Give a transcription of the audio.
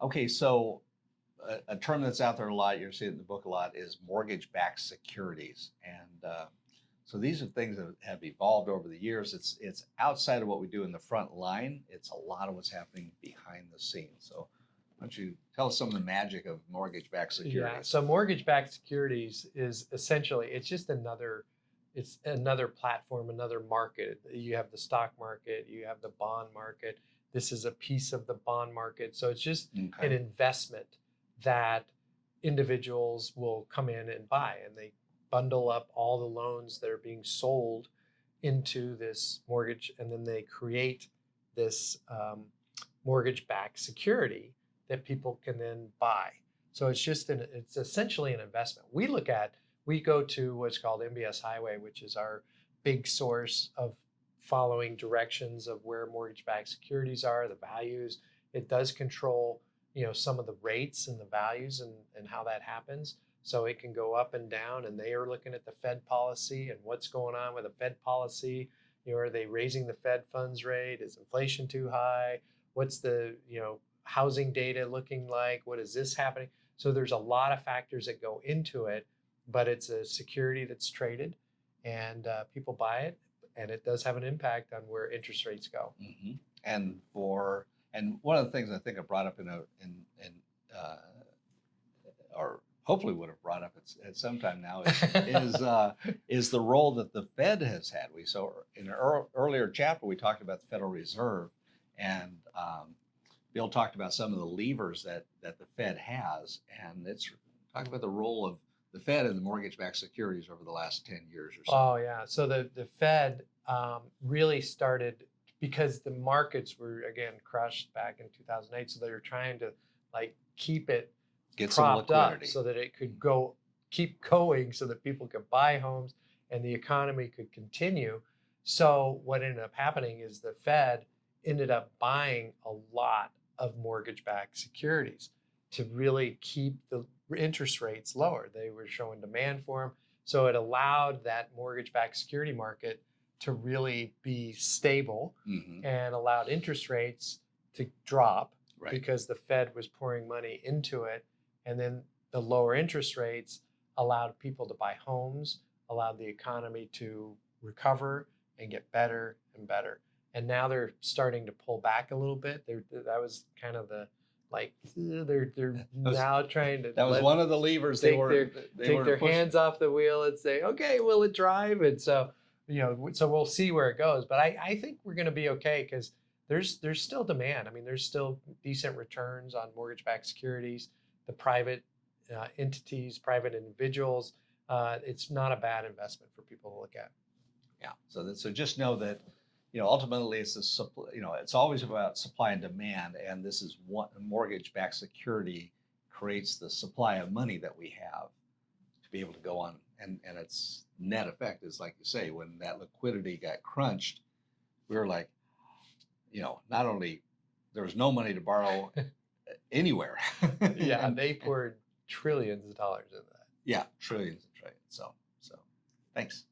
Okay, so a term that's out there a lot, you're seeing it in the book a lot, is mortgage-backed securities. And so these are things that have evolved over the years. It's outside of what we do in the front line. It's a lot of what's happening behind the scenes. So why don't you tell us some of the magic of mortgage-backed securities? Yeah, so mortgage-backed securities is essentially it's another platform, another market. You have the stock market, you have the bond market. This is a piece of the bond market. So it's just an Okay. investment that individuals will come in and buy, and they bundle up all the loans that are being sold into this mortgage, and then they create this mortgage-backed security that people can then buy. So it's essentially an investment. We go to what's called MBS Highway, which is our big source of following directions of where mortgage-backed securities are, the values. It does control, some of the rates and the values and how that happens. So it can go up and down, and they are looking at the Fed policy and what's going on with the Fed policy. Are they raising the Fed funds rate? Is inflation too high? What's the, housing data looking like? What is this happening? So there's a lot of factors that go into it, but it's a security that's traded, and people buy it, and it does have an impact on where interest rates go. Mm-hmm. And one of the things I think I brought up or hopefully would have brought up at some time now is the role that the Fed has had. So in an earlier chapter we talked about the Federal Reserve, and Bill talked about some of the levers that the Fed has, and it's talking about the role of the Fed and the mortgage-backed securities over the last 10 years or so. Oh yeah, so the Fed really started because the markets were again crushed back in 2008, so they were trying to keep it Get some propped up liquidity so that it could keep going, so that people could buy homes and the economy could continue. So what ended up happening is the Fed ended up buying a lot of mortgage-backed securities to really keep the interest rates lower. They were showing demand for them. So it allowed that mortgage-backed security market to really be stable, mm-hmm. and allowed interest rates to drop, right. because the Fed was pouring money into it. And then the lower interest rates allowed people to buy homes, allowed the economy to recover and get better and better. And now they're starting to pull back a little bit. That was kind of they're now trying to. That was one of the levers take their hands off the wheel and say, okay, will it drive? And so, so we'll see where it goes. But I think we're going to be okay, because there's still demand. I mean, there's still decent returns on mortgage-backed securities. The private entities, private individuals, it's not a bad investment for people to look at. Yeah. So just know that, ultimately it's always about supply and demand, and this is what mortgage-backed security creates, the supply of money that we have to be able to go on, and its net effect is, like you say, when that liquidity got crunched, we were like, not only there was no money to borrow anywhere. Yeah, they poured trillions of dollars into that. Yeah, trillions and trillions. So thanks.